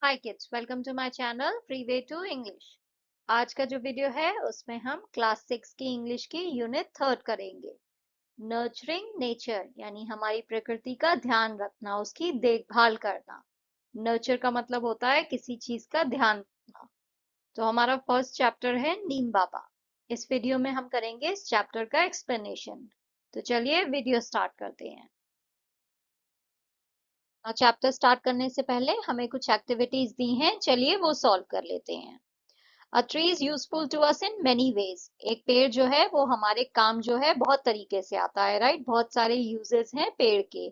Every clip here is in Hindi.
Hi kids, welcome to my channel free way to English. आज का जो वीडियो है उसमें हम क्लास 6 की इंग्लिश की यूनिट 3 करेंगे। नर्चरिंग नेचर यानी हमारी प्रकृति का ध्यान रखना, उसकी देखभाल करना। नर्चर का मतलब होता है किसी चीज का ध्यान रखना। तो हमारा फर्स्ट चैप्टर है नीम बाबा। इस वीडियो में हम करेंगे इस चैप्टर का एक्सप्लेनेशन। तो चलिए वीडियो स्टार्ट करते हैं। और चैप्टर स्टार्ट करने से पहले हमें कुछ एक्टिविटीज दी हैं, चलिए वो सॉल्व कर लेते हैं। A tree is useful to us in many ways. एक पेड़ जो है वो हमारे काम जो है बहुत तरीके से आता है, राइट। बहुत सारे यूजेस हैं पेड़ के।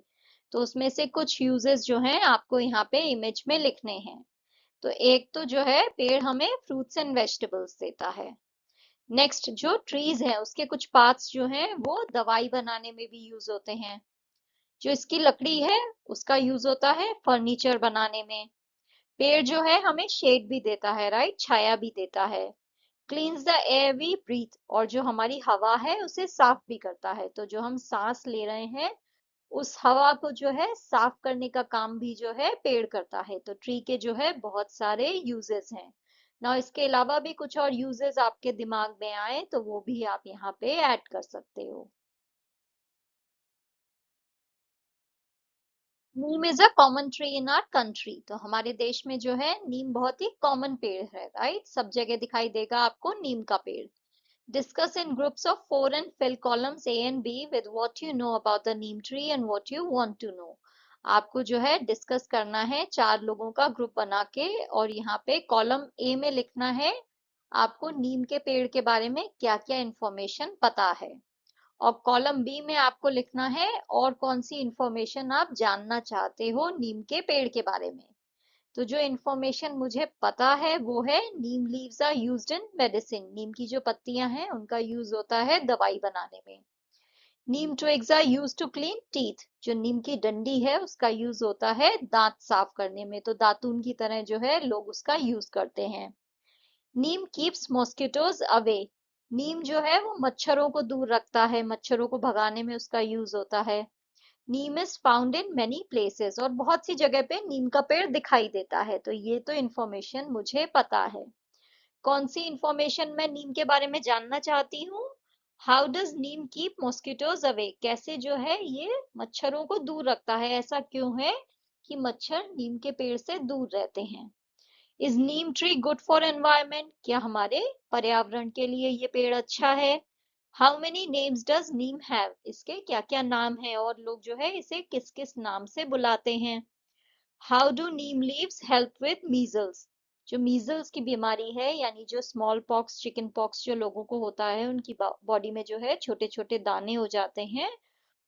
तो उसमें से कुछ यूजेस जो हैं आपको यहाँ पे इमेज में लिखने हैं। तो एक तो जो है पेड़ हमें फ्रूट्स एंड वेजिटेबल्स देता है। नेक्स्ट जो ट्रीज हैं उसके कुछ पार्ट्स जो हैं वो दवाई बनाने में भी यूज होते हैं। जो इसकी लकड़ी है उसका यूज होता है फर्नीचर बनाने में। पेड़ जो है हमें शेड भी देता है, राइट, छाया भी देता है। Cleans the air we breathe, और जो हमारी हवा है उसे साफ भी करता है। तो जो हम सांस ले रहे हैं उस हवा को जो है साफ करने का काम भी जो है पेड़ करता है। तो ट्री के जो है बहुत सारे यूजेस हैं ना। इसके अलावा भी कुछ और यूजेस आपके दिमाग में आए तो वो भी आप यहाँ पे ऐड कर सकते हो। Neem is a common tree in our country. तो हमारे देश में जो है नीम बहुत ही कॉमन पेड़ है, राइट। सब जगह दिखाई देगा आपको नीम का पेड़। Discuss in groups of 4 and fill columns A and B with what you know about the neem tree and what you want to know. आपको जो है डिस्कस करना है 4 लोगों का ग्रुप बना के, और यहाँ पे कॉलम ए में लिखना है आपको नीम के पेड़ के बारे में क्या क्या इंफॉर्मेशन पता है। और कॉलम बी में आपको लिखना है और कौन सी इंफॉर्मेशन आप जानना चाहते हो नीम के पेड़ के बारे में। तो जो इन्फॉर्मेशन मुझे पता है वो है neem leaves are used in medicine. नीम की जो पत्तियां हैं उनका यूज होता है दवाई बनाने में। Neem twigs are use to clean teeth. जो नीम की डंडी है उसका यूज होता है दांत साफ करने में। तो दातून की तरह जो है लोग उसका यूज करते हैं। नीम कीप्स मॉस्किटोज अवे। नीम जो है वो मच्छरों को दूर रखता है, मच्छरों को भगाने में उसका यूज होता है। Neem is found in many places, और बहुत सी जगह पे नीम का पेड़ दिखाई देता है। तो ये तो इन्फॉर्मेशन मुझे पता है। कौन सी इन्फॉर्मेशन मैं नीम के बारे में जानना चाहती हूँ? How does Neem keep mosquitoes away, कैसे जो है ये मच्छरों को दूर रखता है, ऐसा क्यों है कि मच्छर नीम के पेड़ से दूर रहते हैं। Is Neem tree good for environment, क्या हमारे पर्यावरण के लिए ये पेड़ अच्छा है। How many names does Neem have, इसके क्या क्या नाम है और लोग जो है इसे किस किस नाम से बुलाते हैं। How do Neem leaves help with measles, जो मीजल्स की बीमारी है यानी जो स्मॉल पॉक्स चिकन पॉक्स जो लोगों को होता है उनकी बॉडी में जो है छोटे छोटे दाने हो जाते हैं,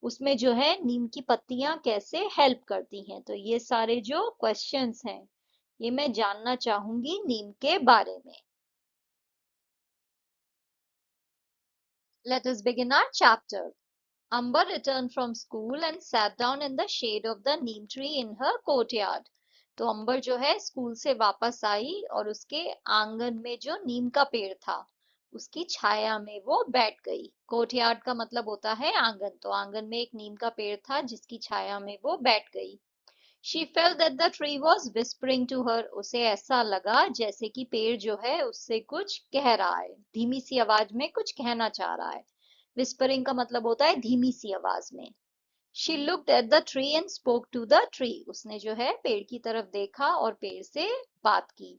उसमें जो है नीम की पत्तियां कैसे हेल्प करती हैं। तो ये सारे जो क्वेश्चंस हैं ये मैं जानना चाहूंगी नीम के बारे में। Let us begin our chapter. Amber returned from school and sat down in the shade of the neem tree in her courtyard. तो अंबर जो है स्कूल से वापस आई और उसके आंगन में जो नीम का पेड़ था उसकी छाया में वो बैठ गई। कोर्टयार्ड का मतलब होता है आंगन। तो आंगन में एक नीम का पेड़ था जिसकी छाया में वो बैठ गई। She felt that the tree was whispering to her. उसे ऐसा लगा जैसे कि पेड़ जो है उससे कुछ कह रहा है, धीमी सी आवाज में कुछ कहना चाह रहा है। Whispering का मतलब होता है धीमी सी आवाज में। She looked at the tree and spoke to the tree. उसने जो है पेड़ की तरफ देखा और पेड़ से बात की।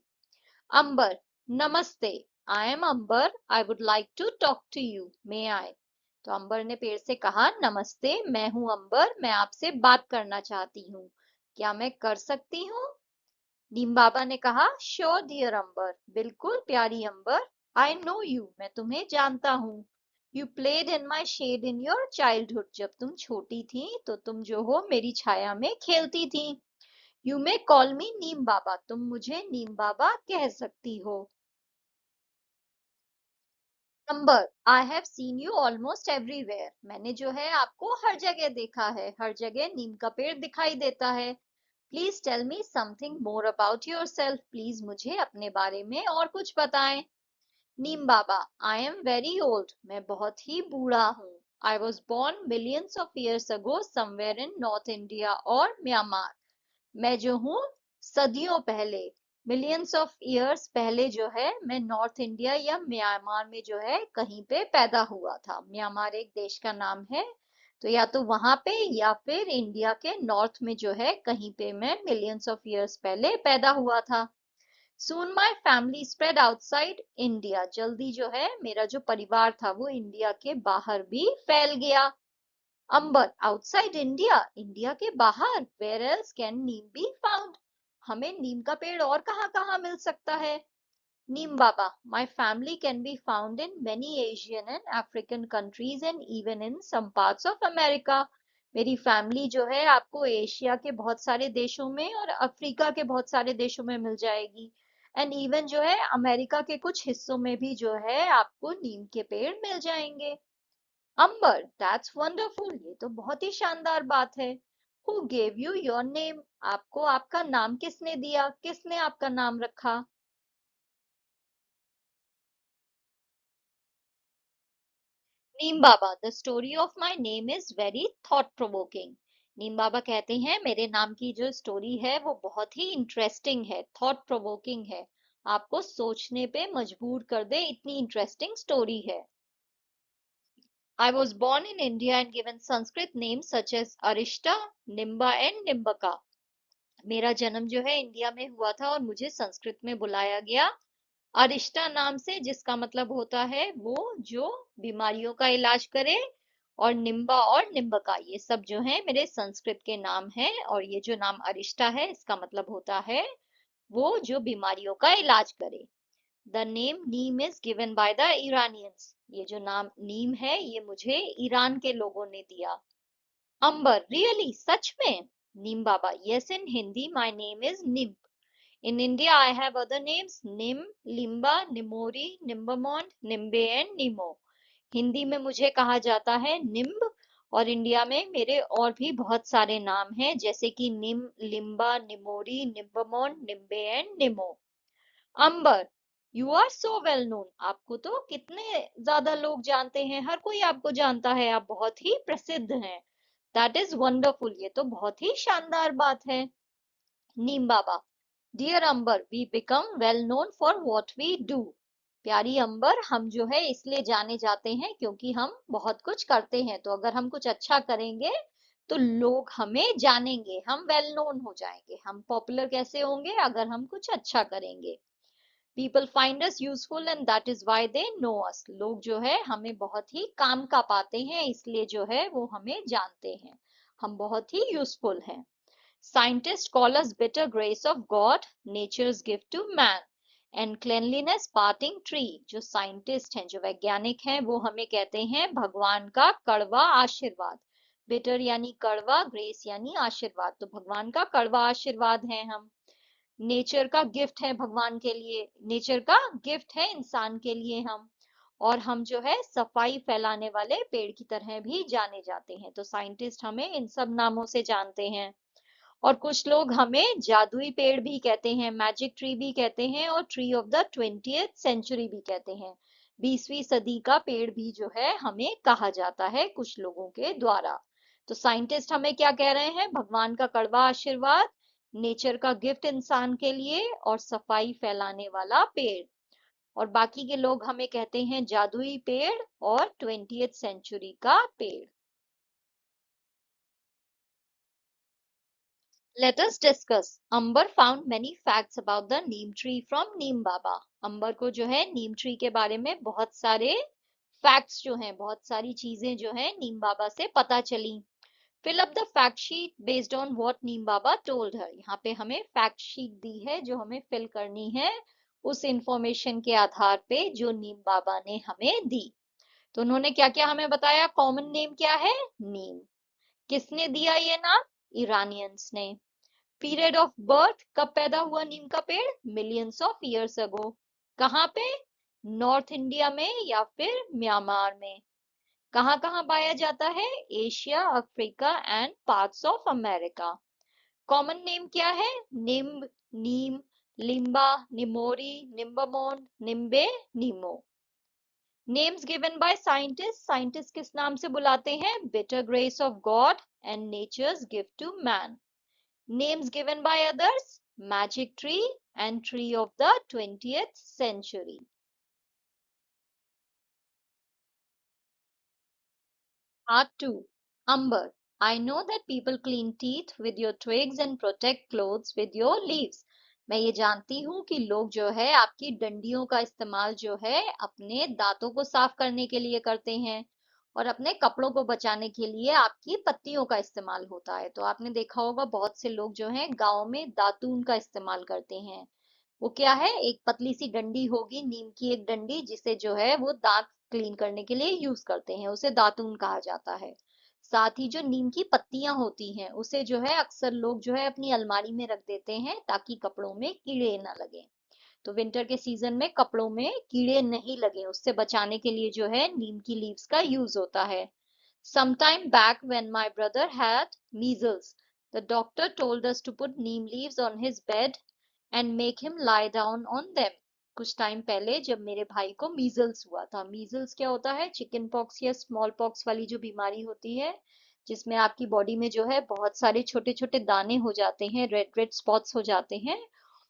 अंबर, नमस्ते। I am Ambar, I would like to talk to you. May I? तो अंबर ने पेड़ से कहा, नमस्ते, मैं हूं अंबर, मैं आपसे बात करना चाहती हूँ, क्या मैं कर सकती हूँ। नीम बाबा ने कहा, श्योर डियर अंबर, बिल्कुल प्यारी अंबर। आई नो यू, मैं तुम्हें जानता हूँ। You played in my shade in your childhood, जब तुम छोटी थी तो तुम जो हो मेरी छाया में खेलती थी। यू मे कॉल मी नीम बाबा, तुम मुझे नीम बाबा कह सकती हो। Number, I have seen you almost everywhere, मैंने जो है आपको हर जगह देखा है, हर जगह नीम का पेड़ दिखाई देता है। Please tell me something more about your self, please मुझे अपने बारे में और कुछ बताएं। नीम बाबा, आई एम वेरी ओल्ड, मैं बहुत ही बूढ़ा हूँ। I was born millions of years ago somewhere in North India और म्यांमार। मैं जो हूँ सदियों पहले, मिलियंस ऑफ ईयर्स पहले जो है मैं नॉर्थ इंडिया या म्यांमार में जो है कहीं पे पैदा हुआ था। म्यांमार एक देश का नाम है, तो या तो वहां पे या फिर इंडिया के नॉर्थ में जो है कहीं पे मैं मिलियंस ऑफ ईयर्स पहले पैदा हुआ था। Soon my family spread outside India. जल्दी जो है मेरा जो परिवार था वो इंडिया के बाहर भी फैल गया। अंबर, आउटसाइड इंडिया, इंडिया के बाहर, where else can neem be found, हमें नीम का पेड़ और कहाँ कहाँ मिल सकता है? नीम बाबा, my family can be found in many Asian and African countries and even in some parts of America. मेरी फैमिली जो है आपको एशिया के बहुत सारे देशों में और अफ्रीका के बहुत सारे देशों में मिल जाएगी, एंड इवन जो है अमेरिका के कुछ हिस्सों में भी जो है आपको नीम के पेड़ मिल जाएंगे। अंबर, दैट्स वंडरफुल, ये तो बहुत ही शानदार बात है। Who gave you your name, आपको आपका नाम किसने दिया, किसने आपका नाम रखा? Neem Baba, the story of my name is very thought provoking. Neem Baba कहते हैं मेरे नाम की जो स्टोरी है वो बहुत ही इंटरेस्टिंग है, थॉट प्रोवोकिंग है, आपको सोचने पे मजबूर कर दे इतनी इंटरेस्टिंग स्टोरी है। आई was born in India and given Sanskrit names such as Arishta, Nimba and Nimbaka. मेरा जन्म जो है इंडिया में हुआ था और मुझे संस्कृत में बुलाया गया अरिष्टा नाम से, जिसका मतलब होता है वो जो बीमारियों का इलाज करे, और निम्बा और निम्बका, ये सब जो है मेरे संस्कृत के नाम हैं, और ये जो नाम अरिष्टा है इसका मतलब होता है वो जो बीमारियों का इलाज करे। The name Neem is given by the Iranians, ये जो नाम नीम है ये मुझे ईरान के लोगों ने दिया। अंबर, रियली, सच में? Neem Baba, yes, in Hindi my name is Nim. In India, I have other names: Nim, Limba, Nimori, Nimbamond, Nimbe and Nimo. Hindi में मुझे कहा जाता है निम्ब, और इंडिया में मेरे और भी बहुत सारे नाम हैं जैसे कि निम, Limba, Nimori, Nimbamon, Nimbe and Nimo. Ambar, you are so well known, आपको तो कितने ज्यादा लोग जानते हैं, हर कोई आपको जानता है, आप बहुत ही प्रसिद्ध हैं। दैट इज वंडरफुल, ये तो बहुत ही शानदार बात है। Neem Baba, dear Ambar, we become well known for what we do. प्यारी अंबर, हम जो है इसलिए जाने जाते हैं क्योंकि हम बहुत कुछ करते हैं, तो अगर हम कुछ अच्छा करेंगे तो लोग हमें जानेंगे, हम वेल नोन हो जाएंगे। हम पॉपुलर कैसे होंगे? अगर हम कुछ अच्छा करेंगे। People find us useful and that is why they know us, लोग जो है हमें बहुत ही काम का पाते हैं, इसलिए जो है वो हमें जानते हैं, हम बहुत ही यूजफुल हैं। Scientists call us bitter grace of God, nature's gift to man, and cleanliness parting tree. जो साइंटिस्ट हैं, जो वैज्ञानिक हैं, वो हमें कहते हैं भगवान का कड़वा आशीर्वाद। बिटर यानी कड़वा, ग्रेस यानी आशीर्वाद, तो भगवान का कड़वा आशीर्वाद है हम। नेचर का गिफ्ट है भगवान के लिए, नेचर का गिफ्ट है इंसान के लिए हम, और हम जो है सफाई फैलाने वाले पेड़ की तरह भी जाने जाते हैं, तो साइंटिस्ट हमें इन सब नामों से जानते हैं। और कुछ लोग हमें जादुई पेड़ भी कहते हैं, मैजिक ट्री भी कहते हैं, और tree of the 20th century भी कहते हैं। 20वीं सदी का पेड़ भी जो है हमें कहा जाता है कुछ लोगों के द्वारा। तो साइंटिस्ट हमें क्या कह रहे हैं? भगवान का कड़वा आशीर्वाद, नेचर का गिफ्ट इंसान के लिए, और सफाई फैलाने वाला पेड़। और बाकी के लोग हमें कहते हैं जादुई पेड़ और 20th सेंचुरी का पेड़। Let us discuss. Amber found many facts about the neem tree from Neem Baba. अंबर को जो है नीम ट्री के बारे में बहुत सारे फैक्ट्स जो हैं, बहुत सारी चीजें जो हैं नीम बाबा से पता चली। Fill up the fact sheet based on what Neem Baba told her. यहाँ पे हमें फैक्ट शीट दी है जो हमें फिल करनी है उस इंफॉर्मेशन के आधार पे जो नीम बाबा ने हमें दी। तो उन्होंने क्या क्या हमें बताया? कॉमन नेम क्या है? नीम। किसने दिया ये नाम? ईरानियंस ने। पीरियड ऑफ बर्थ, कब पैदा हुआ नीम का पेड़? Millions of years ago. कहाँ पे? नॉर्थ इंडिया में या फिर म्यांमार में। कहाँ कहाँ पाया जाता है? Asia, Africa and parts of America. Common name क्या है? Nimb, neem, Limba, Nimori, Nimbamon, Nimbe, Neemo. Names given by scientist, scientist किस नाम से बुलाते हैं? Bitter grace of God and nature's gift to man. Names given by others, Magic tree and tree of the 20th century. Part 2. Umber. I know that people clean teeth with your twigs and protect clothes with your leaves. मैं ये जानती हूँ कि लोग जो है आपकी डंडियों का इस्तेमाल जो है अपने दांतों को साफ करने के लिए करते हैं और अपने कपड़ों को बचाने के लिए आपकी पत्तियों का इस्तेमाल होता है। तो आपने देखा होगा बहुत से लोग जो हैं गांव में दातून का इस्तेमाल करते हैं। वो क्या है, एक पतली सी डंडी होगी, नीम की एक डंडी, जिसे जो है वो दांत क्लीन करने के लिए यूज करते हैं, उसे दातून कहा जाता है। साथ ही जो नीम की पत्तियां होती हैं उसे जो है अक्सर लोग जो है अपनी अलमारी में रख देते हैं ताकि कपड़ों में कीड़े ना लगे। तो विंटर के सीजन में कपड़ों में कीड़े नहीं लगे उससे बचाने के लिए जो है नीम की लीव्स का यूज होता है। Sometime back when my brother had measles, the doctor told us to put neem leaves on his bed and make him lie down on them. कुछ टाइम पहले जब मेरे भाई को मीजल्स हुआ था, मीजल्स क्या होता है, चिकन पॉक्स या स्मॉल पॉक्स वाली जो बीमारी होती है जिसमें आपकी बॉडी में जो है बहुत सारे छोटे छोटे दाने हो जाते हैं, रेड रेड स्पॉट्स हो जाते हैं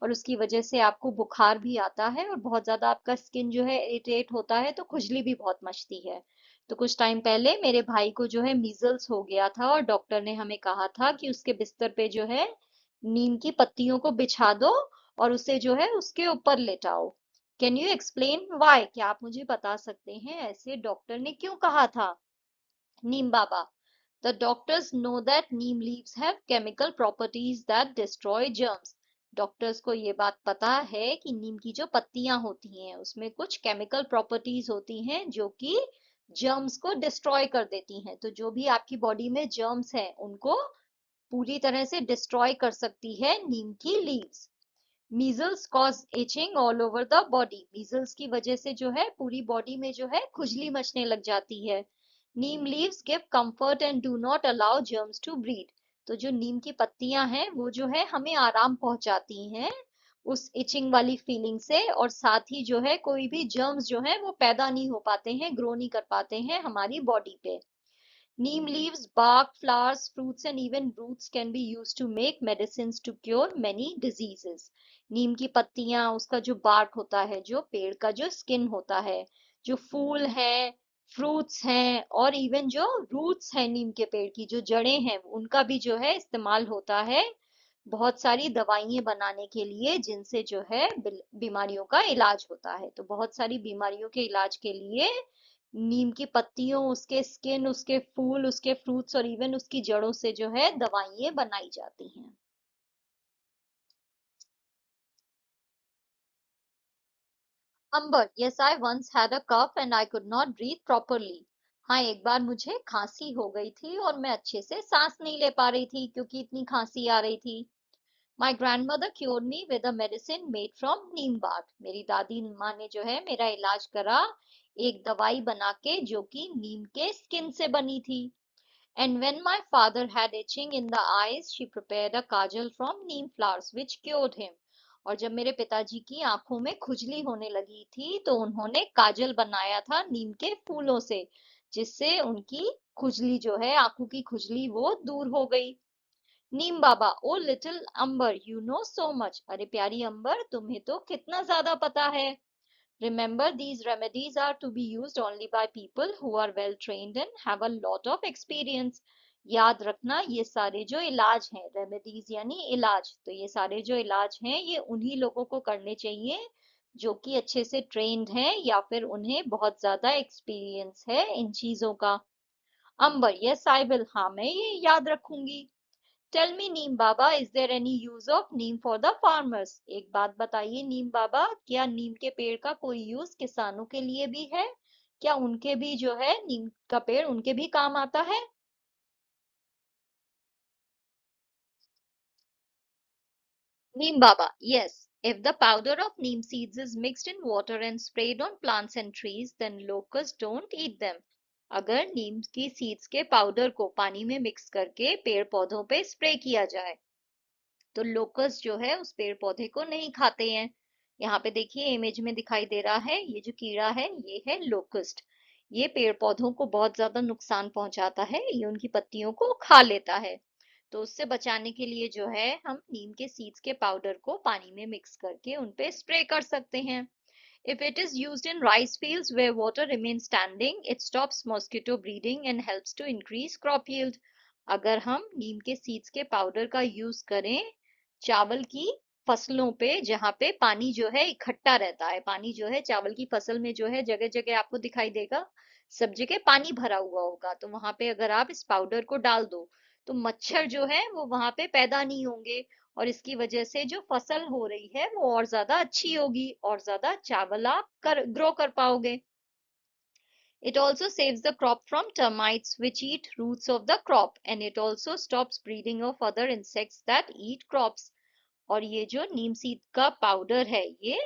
और उसकी वजह से आपको बुखार भी आता है और बहुत ज्यादा आपका स्किन जो है इरिटेट होता है, तो खुजली भी बहुत मचती है। तो कुछ टाइम पहले मेरे भाई को जो है मीजल्स हो गया था और डॉक्टर ने हमें कहा था कि उसके बिस्तर पे जो है नीम की पत्तियों को बिछा दो और उसे जो है उसके ऊपर लेटाओ। Can you explain why? क्या आप मुझे बता सकते हैं ऐसे डॉक्टर ने क्यों कहा था? नीम बाबा. The doctors know that neem leaves have chemical properties that destroy germs. Doctors को ये बात पता है कि नीम की जो पत्तियां होती हैं उसमें कुछ केमिकल प्रॉपर्टीज होती हैं जो कि जर्म्स को डिस्ट्रॉय कर देती हैं। तो जो भी आपकी बॉडी में जर्म्स हैं उनको पूरी तरह से डिस्ट्रॉय कर सकती है नीम की leaves. Measles cause itching all over the body. Measles की वजह से जो है पूरी बॉडी में जो है खुजली मचने लग जाती है। Neem leaves give comfort and do not allow germs to breed. तो जो नीम की पत्तियां हैं वो जो है हमें आराम पहुंचाती हैं उस इचिंग वाली फीलिंग से, और साथ ही जो है कोई भी जर्म्स जो है वो पैदा नहीं हो पाते हैं, ग्रो नहीं कर पाते हैं हमारी बॉडी पे। Neem leaves, bark, flowers, fruits and even roots can be used to make medicines to cure many diseases. नीम की पत्तियां, उसका जो बार्क होता है, जो पेड़ का जो स्किन होता है, जो फूल है, फ्रूट्स हैं और इवन जो रूट्स हैं नीम के पेड़ की जो जड़ें हैं उनका भी जो है इस्तेमाल होता है बहुत सारी दवाइयां बनाने के लिए, जिनसे जो है बीमारियों का इलाज होता है। तो बहुत सारी बीमारियों के इलाज के लिए नीम की पत्तियों, उसके स्किन, उसके फूल, उसके फ्रूट्स और इवन उसकी जड़ों से जो है दवाइयां बनाई जाती हैं। Ambar. Yes, I once had a cough and I could not breathe properly. हाँ, एक बार मुझे खांसी हो गई थी और मैं अच्छे से सांस नहीं ले पा रही थी क्योंकि इतनी खांसी आ रही थी। My grandmother cured me with a medicine made from neem bark. मेरी दादी माँ ने जो है मेरा इलाज करा एक दवाई बना के जो कि नीम के स्किन से बनी थी। And when my father had itching in the eyes, she prepared a kajal from neem flowers, which cured him. और जब मेरे पिताजी की आंखों में खुजली होने लगी थी तो उन्होंने काजल बनाया था नीम के फूलों से, जिससे उनकी खुजली जो है, आंखों की खुजली, वो दूर हो गई। Neem Baba. Oh little Ambar, you know so much. अरे प्यारी अंबर, तुम्हें तो कितना ज्यादा पता है। Remember, these remedies are to be used only by people who are well trained and have a lot of experience. याद रखना, ये सारे जो इलाज हैं, रेमेडीज यानी इलाज, तो ये सारे जो इलाज हैं ये उन्हीं लोगों को करने चाहिए जो कि अच्छे से ट्रेन्ड हैं या फिर उन्हें बहुत ज्यादा एक्सपीरियंस है इन चीजों का। अंबर. Yes I will. हाँ, मैं ये याद रखूंगी। Tell me Neem Baba, is there any use of neem for the farmers? एक बात बताइए नीम बाबा, क्या नीम के पेड़ का कोई यूज किसानों के लिए भी है? क्या उनके भी जो है नीम का पेड़ उनके भी काम आता है? Neem Baba, yes. If the powder of neem seeds is mixed in water and sprayed on plants and trees, then locusts don't eat them. अगर नीम की सीड्स के पाउडर को पानी में मिक्स करके पेड़ पौधों पे स्प्रे किया जाए तो लोकस जो है उस पेड़ पौधे को नहीं खाते हैं। यहाँ पे देखिए इमेज में दिखाई दे रहा है, ये जो कीड़ा है ये है लोकस्ट। ये पेड़ पौधों को बहुत ज्यादा नुकसान पहुंचाता है, ये उनकी पत्तियों को खा लेता है। तो उससे बचाने के लिए जो है हम नीम के सीड्स के पाउडर को पानी में मिक्स करके उन पे स्प्रे कर सकते हैं। If it is used in rice fields where water remains standing, it stops mosquito breeding and helps to increase crop yield. अगर हम नीम के सीड्स के पाउडर का यूज करें चावल की फसलों पे जहाँ पे पानी जो है इकट्ठा रहता है, पानी जो है चावल की फसल में जो है जगह जगह आपको दिखाई देगा, सब जगह पानी भरा हुआ होगा, तो वहां पे अगर आप इस पाउडर को डाल दो तो मच्छर जो है वो वहां पे पैदा नहीं होंगे और इसकी वजह से जो फसल हो रही है वो और ज्यादा अच्छी होगी और ज्यादा चावल आप ग्रो कर पाओगे। It also saves the crop from termites which eat roots of the crop and it also stops breeding of other insects that eat crops। और ये जो नीम सीड का पाउडर है ये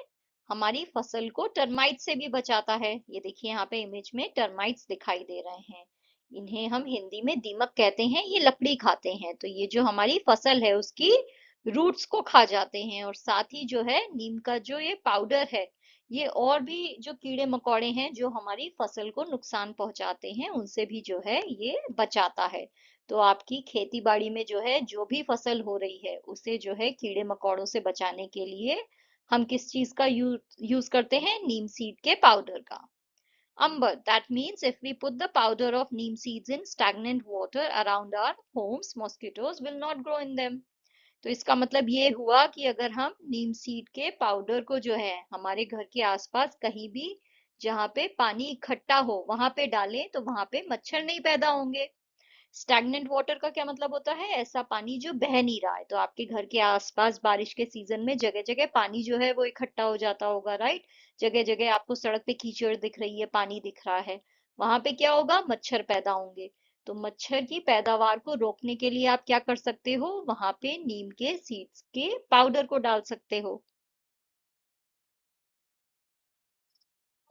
हमारी फसल को टर्माइट से भी बचाता है। ये देखिए यहाँ पे इमेज में टर्माइट्स दिखाई दे रहे हैं, इन्हें हम हिंदी में दीमक कहते हैं, ये लकड़ी खाते हैं, तो ये जो हमारी फसल है उसकी रूट्स को खा जाते हैं और साथ ही जो है नीम का जो ये पाउडर है ये और भी जो कीड़े मकोड़े हैं जो हमारी फसल को नुकसान पहुंचाते हैं उनसे भी जो है ये बचाता है। तो आपकी खेती बाड़ी में जो है जो भी फसल हो रही है उसे जो है कीड़े मकोड़ों से बचाने के लिए हम किस चीज का यूज करते हैं, नीम सीड के पाउडर का। Umber, that means if we put the powder of neem seeds in stagnant water around our homes, mosquitoes will not grow in them। तो इसका मतलब ये हुआ कि अगर हम नीम सीड के पाउडर को जो है हमारे घर के आसपास कहीं भी जहाँ पे पानी इकट्ठा हो वहां पे डालें तो वहां पे मच्छर नहीं पैदा होंगे। स्टैग्नेंट वाटर का क्या मतलब होता है, ऐसा पानी जो बह नहीं रहा है, तो आपके घर के आसपास बारिश के सीजन में जगह जगह पानी जो है वो इकट्ठा हो जाता होगा, राइट। जगह जगह आपको सड़क पे कीचड़ दिख रही है, पानी दिख रहा है, वहां पे क्या होगा, मच्छर पैदा होंगे। तो मच्छर की पैदावार को रोकने के लिए आप क्या कर सकते हो, वहां पे नीम के सीड्स के पाउडर को डाल सकते हो।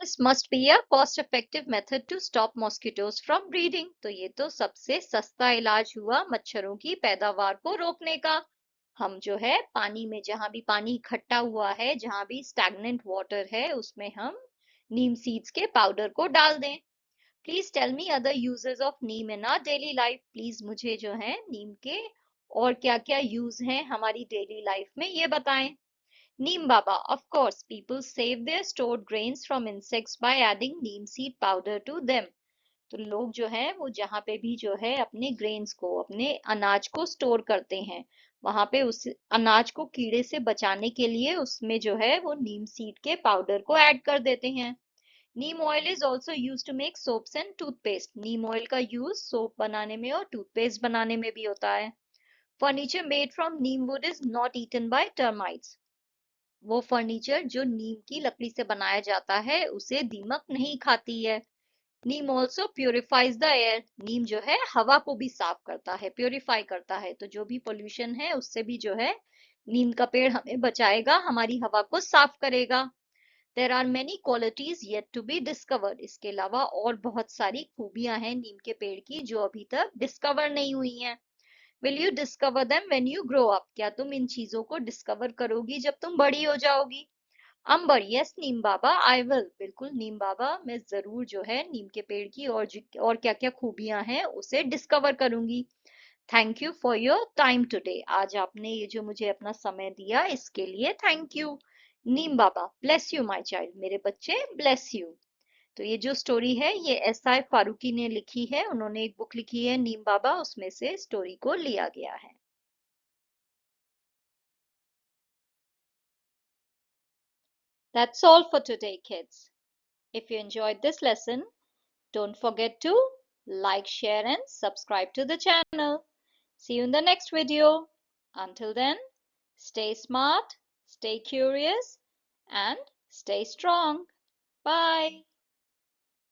This must be a cost effective method to stop mosquitoes from breeding। तो ये तो सबसे सस्ता इलाज हुआ मच्छरों की पैदावार को रोकने का। हम जो है पानी में जहां भी पानी इकट्ठा हुआ है, जहां भी स्टैग्नेंट वाटर है, उसमें हम नीम सीड्स के पाउडर को डाल दें। Please tell me other uses of neem in our daily life. Please मुझे जो है नीम के और क्या क्या यूज हैं हमारी डेली लाइफ में ये बताएं। Neem Baba, of course, people save their stored grains from insects by adding neem seed powder to them। तो लोग जो है वो जहाँ पे भी जो है अपने ग्रेन्स को, अपने अनाज को स्टोर करते हैं, वहां पे उस अनाज को कीड़े से बचाने के लिए उसमें जो है वो नीम सीड के पाउडर को ऐड कर देते हैं। Neem oil is also use to make soaps and toothpaste. नीम ऑयल का यूज सोप बनाने में और टूथपेस्ट बनाने में भी होता है। Furniture made from neem wood is not eaten by termites. वो फर्नीचर जो नीम की लकड़ी से बनाया जाता है उसे दीमक नहीं खाती है। नीम ऑल्सो प्योरिफाइज द एयर। नीम जो है हवा को भी साफ करता है, प्योरिफाई करता है, तो जो भी पोल्यूशन है उससे भी जो है नीम का पेड़ हमें बचाएगा, हमारी हवा को साफ करेगा। There are many qualities yet to be discovered. इसके अलावा और बहुत सारी खूबियां हैं नीम के पेड़ की जो अभी तक डिस्कवर नहीं हुई हैं। Will you discover them when you grow up? क्या तुम इन चीजों को डिस्कवर करोगी जब तुम बड़ी हो जाओगी? Ambar, yes Neem Baba, I will. बिल्कुल नीम बाबा, मैं जरूर जो है नीम के पेड़ की और क्या क्या खूबियां हैं उसे डिस्कवर करूंगी। Thank you for your time today. आज आपने ये जो मुझे अपना समय दिया इसके लिए thank you. Neem Baba, bless you my child. मेरे बच्चे ब्लेस यू। तो ये जो स्टोरी है ये एस.आई. फारूकी ने लिखी है, उन्होंने एक बुक लिखी है नीम बाबा, उसमें से स्टोरी को लिया गया है। That's all for today, kids. If you enjoyed this lesson, don't forget to like, share, and subscribe to the channel. See you in the next video. Until then, stay smart, stay curious, and stay strong. Bye.